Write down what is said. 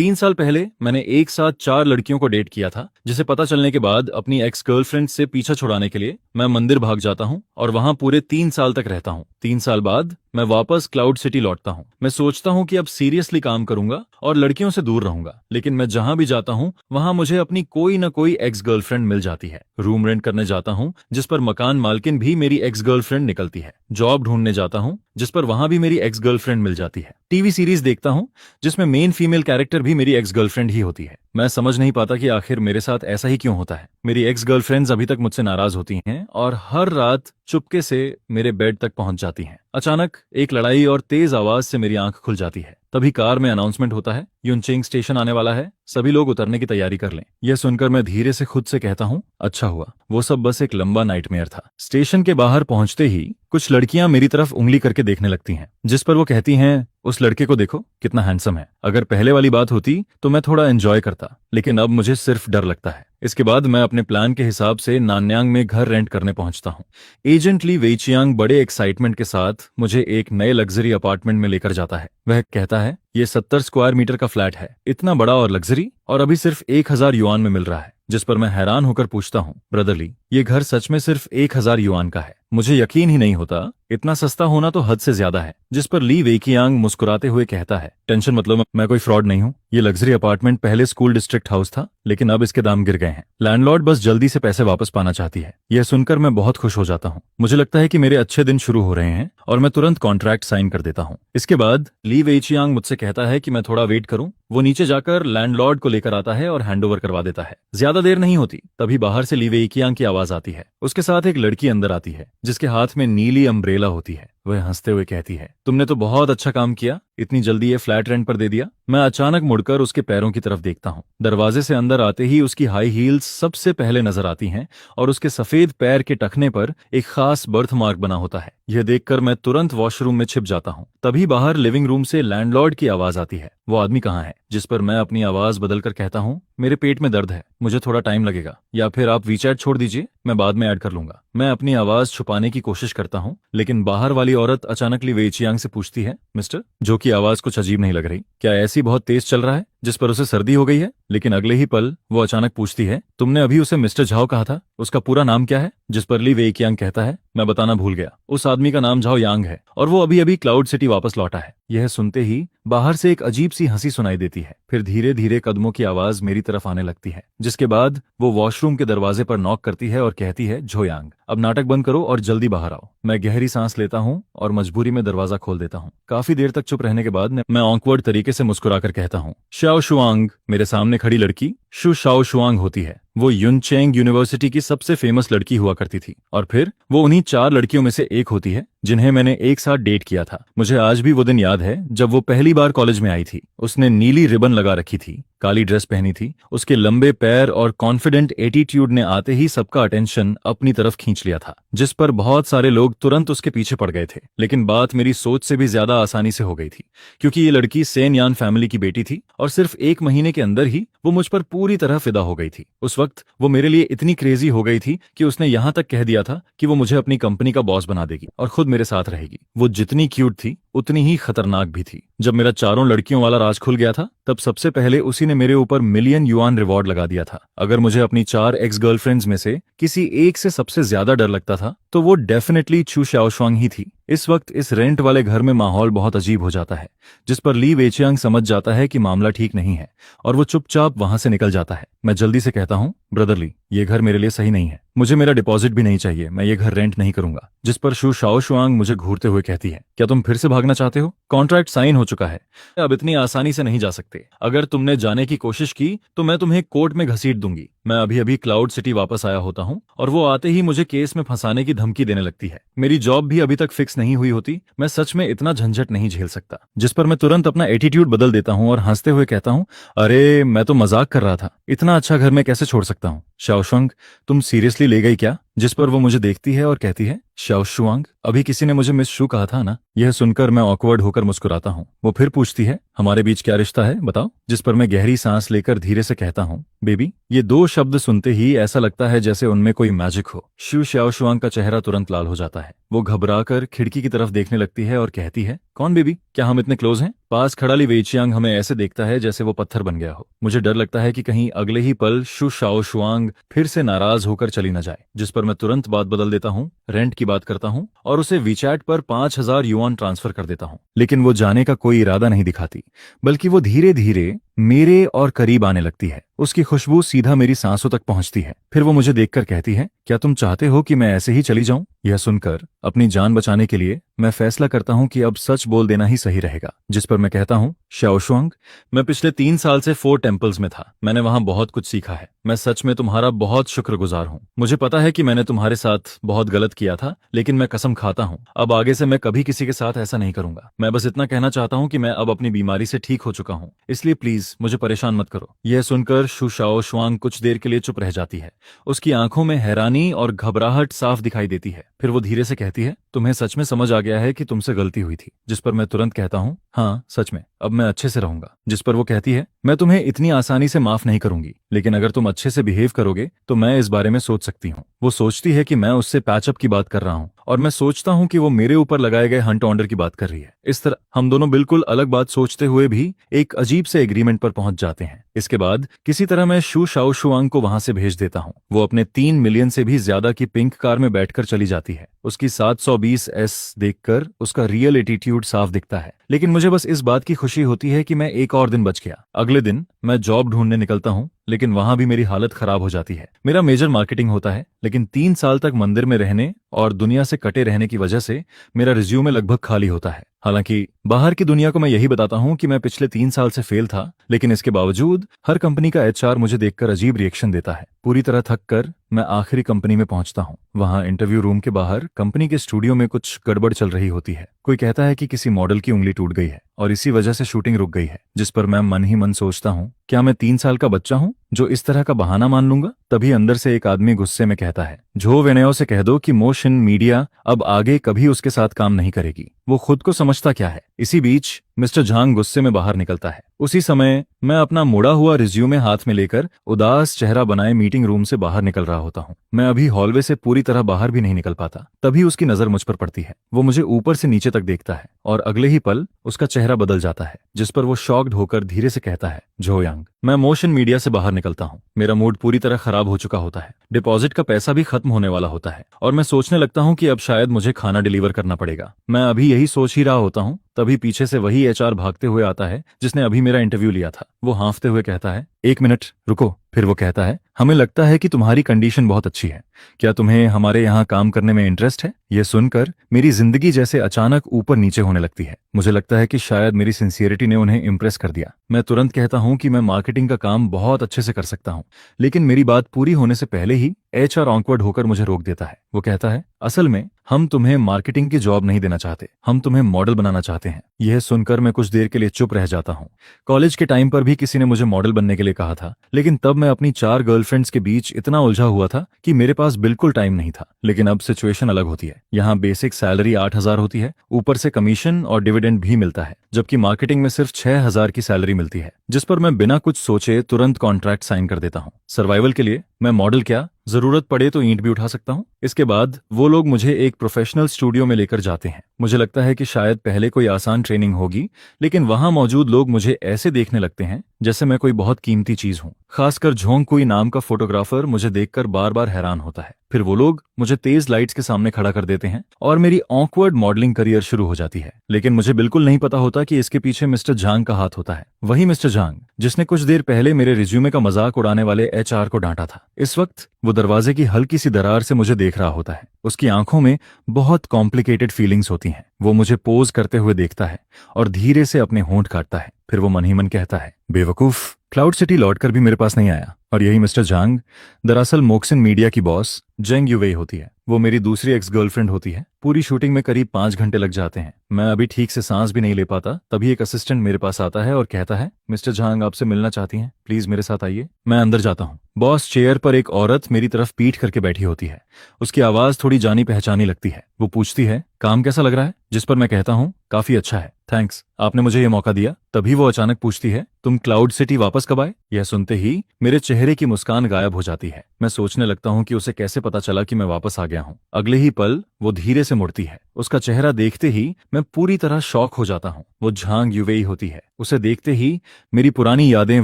3 साल पहले मैंने एक साथ 4 लड़कियों को डेट किया था, जिसे पता चलने के बाद अपनी एक्स गर्लफ्रेंड से पीछा छुड़ाने के लिए मैं मंदिर भाग जाता हूँ और वहां पूरे 3 साल तक रहता हूँ। 3 साल बाद मैं वापस क्लाउड सिटी लौटता हूँ। मैं सोचता हूँ कि अब सीरियसली काम करूंगा और लड़कियों से दूर रहूंगा, लेकिन मैं जहां भी जाता हूँ वहां मुझे अपनी कोई न कोई एक्स गर्लफ्रेंड मिल जाती है। रूम रेंट करने जाता हूँ, जिस पर मकान मालकिन भी मेरी एक्स गर्लफ्रेंड निकलती है। जॉब ढूंढने जाता हूँ, जिस पर वहां भी मेरी एक्स गर्लफ्रेंड मिल जाती है। टीवी सीरीज देखता हूँ, जिसमें मेन फीमेल कैरेक्टर भी मेरी एक्स गर्लफ्रेंड ही होती है। मैं समझ नहीं पाता कि आखिर मेरे साथ ऐसा ही क्यों होता है। मेरी एक्स गर्लफ्रेंड्स अभी तक मुझसे नाराज होती हैं और हर रात चुपके से मेरे बेड तक पहुंच जाती हैं। अचानक एक लड़ाई और तेज आवाज से मेरी आंख खुल जाती है। तभी कार में अनाउंसमेंट होता है, युनचेंग स्टेशन आने वाला है, सभी लोग उतरने की तैयारी कर लें। यह सुनकर मैं धीरे से खुद से कहता हूँ, अच्छा हुआ, वो सब बस एक लंबा नाइटमेयर था। स्टेशन के बाहर पहुंचते ही कुछ लड़कियां मेरी तरफ उंगली करके देखने लगती हैं, जिस पर वो कहती हैं, उस लड़के को देखो कितना हैंडसम है। अगर पहले वाली बात होती तो मैं थोड़ा एंजॉय करता, लेकिन अब मुझे सिर्फ डर लगता है। इसके बाद मैं अपने प्लान के हिसाब से नान्यांग में घर रेंट करने पहुंचता हूं। एजेंट ली वेइचियांग बड़े एक्साइटमेंट के साथ मुझे एक नए लग्जरी अपार्टमेंट में लेकर जाता है। वह कहता है, ये 70 स्क्वायर मीटर का फ्लैट है, इतना बड़ा और लग्जरी, और अभी सिर्फ 1000 युआन में मिल रहा है। जिस पर मैं हैरान होकर पूछता हूँ, ब्रदर ली, ये घर सच में सिर्फ 1000 युआन का है? मुझे यकीन ही नहीं होता, इतना सस्ता होना तो हद से ज्यादा है। जिस पर ली वेइकियांग मुस्कुराते हुए कहता है, टेंशन मत लो, मैं कोई फ्रॉड नहीं हूँ। ये लग्जरी अपार्टमेंट पहले स्कूल डिस्ट्रिक्ट हाउस था, लेकिन अब इसके दाम गिर गए हैं। लैंडलॉर्ड बस जल्दी से पैसे वापस पाना चाहती है। यह सुनकर मैं बहुत खुश हो जाता हूँ। मुझे लगता है कि मेरे अच्छे दिन शुरू हो रहे हैं और मैं तुरंत कॉन्ट्रैक्ट साइन कर देता हूँ। इसके बाद ली वेइचियांग मुझसे कहता है कि मैं थोड़ा वेट करूं। वो नीचे जाकर लैंडलॉर्ड को लेकर आता है और हैंडओवर करवा देता है। ज्यादा देर नहीं होती, तभी बाहर से ली वेइकियांग की आवाज आती है। उसके साथ एक लड़की अंदर आती है, जिसके हाथ में नीली अम्ब्रेला होती है। वह हंसते हुए कहती है, तुमने तो बहुत अच्छा काम किया, इतनी जल्दी ये फ्लैट रेंट पर दे दिया। मैं अचानक मुड़कर उसके पैरों की तरफ देखता हूँ। दरवाजे से अंदर आते ही उसकी हाई हील्स सबसे पहले नजर आती हैं और उसके सफेद पैर के टखने पर एक खास बर्थ मार्क बना होता है। यह देखकर मैं तुरंत वॉशरूम में छिप जाता हूँ। तभी बाहर लिविंग रूम से लैंडलॉर्ड की आवाज आती है, वो आदमी कहाँ है? जिस पर मैं अपनी आवाज बदलकर कहता हूँ, मेरे पेट में दर्द है, मुझे थोड़ा टाइम लगेगा, या फिर आप वीचैट छोड़ दीजिए, मैं बाद में ऐड कर लूंगा। मैं अपनी आवाज छुपाने की कोशिश करता हूँ, लेकिन बाहर वाली औरत अचानक ली वेइचियांग से पूछती है, मिस्टर, जो की आवाज कुछ अजीब नहीं लग रही, क्या ऐसी बहुत तेज चल रहा है? जिस पर उसे सर्दी हो गई है। लेकिन अगले ही पल वो अचानक पूछती है, तुमने अभी उसे मिस्टर झाओ कहा था, उसका पूरा नाम क्या है? जिस पर ली वेइकियांग कहता है, मैं बताना भूल गया, उस आदमी का नाम झाओ यांग है और वो अभी अभी क्लाउड सिटी वापस लौटा है। यह सुनते ही बाहर से एक अजीब सी हंसी सुनाई देती है। फिर धीरे धीरे कदमों की आवाज मेरी तरफ आने लगती है, जिसके बाद वो वॉशरूम के दरवाजे पर नॉक करती है और कहती है, झोयांग, अब नाटक बंद करो और जल्दी बाहर आओ। मैं गहरी सांस लेता हूँ और मजबूरी में दरवाजा खोल देता हूँ। काफी देर तक चुप रहने के बाद मैं ऑकवर्ड तरीके से मुस्कुराकर कहता हूँ, शाओ शुआंग। मेरे सामने खड़ी लड़की शु शाओ शुआंग होती है। वो युनचेंग यूनिवर्सिटी की सबसे फेमस लड़की हुआ करती थी और फिर वो उन्हीं 4 लड़कियों में से एक होती है जिन्हें मैंने एक साथ डेट किया था। मुझे आज भी वो दिन याद है जब वो पहली बार कॉलेज में आई थी। उसने नीली रिबन लगा रखी थी, काली ड्रेस पहनी थी। उसके लंबे पैर और कॉन्फिडेंट एटीट्यूड ने आते ही सबका अटेंशन अपनी तरफ खींच लिया था, जिस पर बहुत सारे लोग तुरंत उसके पीछे पड़ गए थे। लेकिन बात मेरी सोच से भी ज्यादा आसानी से हो गई थी, क्योंकि ये लड़की सेन यान फैमिली की बेटी थी और सिर्फ 1 महीने के अंदर ही वो मुझ पर पूरी तरह फिदा हो गई थी। उस वक्त वो मेरे लिए इतनी क्रेजी हो गई थी कि उसने यहाँ तक कह दिया था कि वो मुझे अपनी कंपनी का बॉस बना देगी और खुद मेरे साथ रहेगी। वो जितनी क्यूट थी उतनी ही खतरनाक भी थी। जब मेरा 4 लड़कियों वाला राज खुल गया था, तब सबसे पहले उसी ने मेरे ऊपर मिलियन युआन रिवॉर्ड लगा दिया था। अगर मुझे अपनी 4 एक्स गर्लफ्रेंड्स में से किसी एक से सबसे ज्यादा डर लगता था तो वो डेफिनेटली चू शाओशुआंग ही थी। इस वक्त इस रेंट वाले घर में माहौल बहुत अजीब हो जाता है, जिस पर ली वेचियांग समझ जाता है कि मामला ठीक नहीं है और वो चुपचाप वहां से निकल जाता है। मैं जल्दी से कहता हूँ, ब्रदर ली, ये घर मेरे लिए सही नहीं है, मुझे मेरा डिपॉजिट भी नहीं चाहिए, मैं ये घर रेंट नहीं करूंगा। जिस पर शु शाओशुआंग मुझे घूरते हुए कहती है, क्या तुम फिर से भागना चाहते हो? कॉन्ट्रैक्ट साइन हो चुका है, अब इतनी आसानी से नहीं जा सकते। अगर तुमने जाने की कोशिश की तो मैं तुम्हें कोर्ट में घसीट दूंगी। मैं अभी अभी क्लाउड सिटी वापस आया होता हूँ और वो आते ही मुझे केस में फंसाने की धमकी देने लगती है। मेरी जॉब भी अभी तक फिक्स नहीं हुई होती, मैं सच में इतना झंझट नहीं झेल सकता। जिस पर मैं तुरंत अपना एटीट्यूड बदल देता हूँ और हंसते हुए कहता हूँ, अरे मैं तो मजाक कर रहा था, इतना अच्छा घर में कैसे छोड़ सकता हूँ? शाओशुआंग, तुम सीरियसली ले गई क्या? जिस पर वो मुझे देखती है और कहती है, शाओ शुआंग, अभी किसी ने मुझे मिस शू कहा था ना। यह सुनकर मैं ऑकवर्ड होकर मुस्कुराता हूँ। वो फिर पूछती है, हमारे बीच क्या रिश्ता है बताओ। जिस पर मैं गहरी सांस लेकर धीरे से कहता हूँ, बेबी। ये दो शब्द सुनते ही ऐसा लगता है जैसे उनमें कोई मैजिक हो। शू शाओ शुआंग का चेहरा तुरंत लाल हो जाता है। वो घबराकर खिड़की की तरफ देखने लगती है और कहती है, कौन बेबी, क्या हम इतने क्लोज हैं? पास खड़ा ली वेइचियांग हमें ऐसे देखता है जैसे वो पत्थर बन गया हो। मुझे डर लगता है कि कहीं अगले ही पल शू शाओ शुआंग फिर से नाराज होकर चली न जाए। जिस पर मैं तुरंत बात बदल देता हूँ, रेंट की बात करता हूँ और उसे वीचैट पर 5,000 युआन ट्रांसफर कर देता हूँ। लेकिन वो जाने का कोई इरादा नहीं दिखाती, बल्कि वो धीरे धीरे मेरे और करीब आने लगती है। उसकी खुशबू सीधा मेरी सांसों तक पहुंचती है। फिर वो मुझे देखकर कहती है, क्या तुम चाहते हो कि मैं ऐसे ही चली जाऊं? यह सुनकर अपनी जान बचाने के लिए मैं फैसला करता हूं कि अब सच बोल देना ही सही रहेगा। जिस पर मैं कहता हूं, शाओशुआंग, मैं पिछले 3 साल से 4 टेम्पल्स में था। मैंने वहां बहुत कुछ सीखा है। मैं सच में तुम्हारा बहुत शुक्रगुजार हूं। मुझे पता है कि मैंने तुम्हारे साथ बहुत गलत किया था, लेकिन मैं कसम खाता हूं अब आगे से मैं कभी किसी के साथ ऐसा नहीं करूंगा। मैं बस इतना कहना चाहता हूं कि मैं अब अपनी बीमारी से ठीक हो चुका हूं, इसलिए प्लीज मुझे परेशान मत करो। यह सुनकर शू शाओ शुआंग कुछ देर के लिए चुप रह जाती है। उसकी आंखों में हैरानी और घबराहट साफ दिखाई देती है। फिर वो धीरे से कहती है, तुम्हें सच में समझ आ गया है कि तुमसे गलती हुई थी? जिस पर मैं तुरंत कहता हूँ, हाँ सच में, अब मैं अच्छे से रहूंगा। जिस पर वो कहती है, मैं तुम्हें इतनी आसानी से माफ नहीं करूंगी, लेकिन अगर तुम अच्छे से बिहेव करोगे तो मैं इस बारे में सोच सकती हूँ। वो सोचती है कि मैं उससे पैचअप की बात कर रहा हूँ और मैं सोचता हूँ कि वो मेरे ऊपर लगाए गए हंट ऑर्डर की बात कर रही है। इस तरह हम दोनों बिल्कुल अलग बात सोचते हुए भी एक अजीब से एग्रीमेंट पर पहुंच जाते हैं। इसके बाद किसी तरह मैं शू शाओ शुआंग को वहां से भेज देता हूँ। वो अपने 3 मिलियन से भी ज्यादा की पिंक कार में बैठकर चली जाती है। उसकी 720S देखकर उसका रियल एटीट्यूड साफ दिखता है, लेकिन मुझे बस इस बात की खुशी होती है कि मैं एक और दिन बच गया। अगले दिन मैं जॉब ढूंढने निकलता हूँ, लेकिन वहां भी मेरी हालत खराब हो जाती है। मेरा मेजर मार्केटिंग होता है, लेकिन 3 साल तक मंदिर में रहने और दुनिया से कटे रहने की वजह से मेरा रिज्यूमे लगभग खाली होता है। हालांकि बाहर की दुनिया को मैं यही बताता हूं कि मैं पिछले 3 साल से फेल था, लेकिन इसके बावजूद हर कंपनी का एचआर मुझे देखकर अजीब रिएक्शन देता है। पूरी तरह थक कर मैं आखिरी कंपनी में पहुंचता हूं। वहां इंटरव्यू रूम के बाहर कंपनी के स्टूडियो में कुछ गड़बड़ चल रही होती है। कोई कहता है कि किसी मॉडल की उंगली टूट गई है और इसी वजह से शूटिंग रुक गई है। जिस पर मैं मन ही मन सोचता हूं, क्या मैं 3 साल का बच्चा हूं जो इस तरह का बहाना मान लूंगा? तभी अंदर से एक आदमी गुस्से में कहता है, झो वेनेओ से कह दो कि मोशन मीडिया अब आगे कभी उसके साथ काम नहीं करेगी। वो खुद को समझता क्या है? इसी बीच मिस्टर झांग गुस्से में बाहर निकलता है। उसी समय मैं अपना मुड़ा हुआ रिज्यूमे हाथ में लेकर उदास चेहरा बनाए मीटिंग रूम से बाहर निकल रहा होता हूँ। मैं अभी हॉलवे से पूरी तरह बाहर भी नहीं निकल पाता, तभी उसकी नजर मुझ पर पड़ती है। वो मुझे ऊपर से नीचे तक देखता है और अगले ही पल उसका चेहरा बदल जाता है। जिस पर वो शॉक्ड होकर धीरे से कहता है, झो यांग। मैं मोशन मीडिया से बाहर निकलता हूँ। मेरा मूड पूरी तरह खराब हो चुका होता है। डिपॉजिट का पैसा भी खत्म होने वाला होता है और मैं सोचने लगता हूँ कि अब शायद मुझे खाना डिलीवर करना पड़ेगा। मैं अभी यही सोच ही रहा होता हूँ, तभी पीछे से वही एचआर भागते हुए आता है जिसने अभी मेरा इंटरव्यू लिया था। वो हाँफते हुए कहता है, 1 मिनट रुको। फिर वो कहता है, हमें लगता है कि तुम्हारी कंडीशन बहुत अच्छी है। क्या तुम्हें हमारे यहाँ काम करने में इंटरेस्ट है? यह सुनकर मेरी जिंदगी जैसे अचानक ऊपर नीचे होने लगती है। मुझे लगता है कि शायद मेरी सिंसियरिटी ने उन्हें इम्प्रेस कर दिया। मैं तुरंत कहता हूँ कि मैं मार्केटिंग का काम बहुत अच्छे से कर सकता हूँ, लेकिन मेरी बात पूरी होने से पहले ही एचआर ऑकवर्ड होकर मुझे रोक देता है। वो कहता है, असल में हम तुम्हें मार्केटिंग की जॉब नहीं देना चाहते, हम तुम्हें मॉडल बनाना चाहते हैं। यह सुनकर मैं कुछ देर के लिए चुप रह जाता हूँ। कॉलेज के टाइम पर भी किसी ने मुझे मॉडल बनने के लिए कहा था, लेकिन तब मैं अपनी 4 गर्लफ्रेंड्स के बीच इतना उलझा हुआ था कि मेरे पास बिल्कुल टाइम नहीं था। लेकिन अब सिचुएशन अलग होती है। यहाँ बेसिक सैलरी 8,000 होती है, ऊपर से कमीशन और डिविडेंड भी मिलता है, जबकि मार्केटिंग में सिर्फ 6,000 की सैलरी मिलती है। जिस पर मैं बिना कुछ सोचे तुरंत कॉन्ट्रैक्ट साइन कर देता हूँ। सर्वाइवल के लिए मैं मॉडल क्या, जरूरत पड़े तो ईंट भी उठा सकता हूँ। इसके बाद वो लोग मुझे एक प्रोफेशनल स्टूडियो में लेकर जाते हैं। मुझे लगता है कि शायद पहले कोई आसान ट्रेनिंग होगी, लेकिन वहां मौजूद लोग मुझे ऐसे देखने लगते हैं जैसे मैं कोई बहुत कीमती चीज हूँ। खासकर झोंग कुई नाम का फोटोग्राफर मुझे देखकर बार बार हैरान होता है। फिर वो लोग मुझे तेज लाइट्स के सामने खड़ा कर देते हैं और मेरी ऑकवर्ड मॉडलिंग करियर शुरू हो जाती है। लेकिन मुझे बिल्कुल नहीं पता होता कि इसके पीछे मिस्टर झांग का हाथ होता है। वही मिस्टर झांग जिसने कुछ देर पहले मेरे रिज्यूमे का मजाक उड़ाने वाले एचआर को डांटा था। इस वक्त वो दरवाजे की हल्की सी दरार से मुझे देख रहा होता है। उसकी आंखों में बहुत कॉम्प्लिकेटेड फीलिंग्स होती हैं। वो मुझे पोज करते हुए देखता है और धीरे से अपने होंठ काटता है। फिर वो मन ही मन कहता है, बेवकूफ, क्लाउड सिटी लौटकर भी मेरे पास नहीं आया। और यही मिस्टर झांग दरअसल मोक्सिन मीडिया की बॉस जेंग यूवेई होती है। वो मेरी दूसरी एक्स गर्लफ्रेंड होती है। पूरी शूटिंग में करीब 5 घंटे लग जाते हैं। मैं अभी ठीक से सांस भी नहीं ले पाता। तभी एक असिस्टेंट मेरे पास आता है और कहता है, मिस्टर झांग आपसे मिलना चाहती हैं, प्लीज मेरे साथ आइए। मैं अंदर जाता हूँ। बॉस, चेयर पर एक औरत मेरी तरफ पीठ करके बैठी होती है। उसकी आवाज थोड़ी जानी पहचानी लगती है। वो पूछती है, काम कैसा लग रहा है? जिस पर मैं कहता हूँ, काफी अच्छा है, थैंक्स, आपने मुझे ये मौका दिया। तभी वो अचानक पूछती है, तुम क्लाउड सिटी वापस कब आए? यह सुनते ही मेरे चेहरे की मुस्कान गायब हो जाती है। मैं सोचने लगता हूँ कि उसे कैसे पता चला कि मैं वापस आ गया हूँ। अगले ही पल वो धीरे से मुड़ती है। उसका चेहरा देखते ही मैं पूरी तरह शॉक हो जाता हूँ। वो झांग यूवेई होती है। उसे देखते ही मेरी पुरानी यादें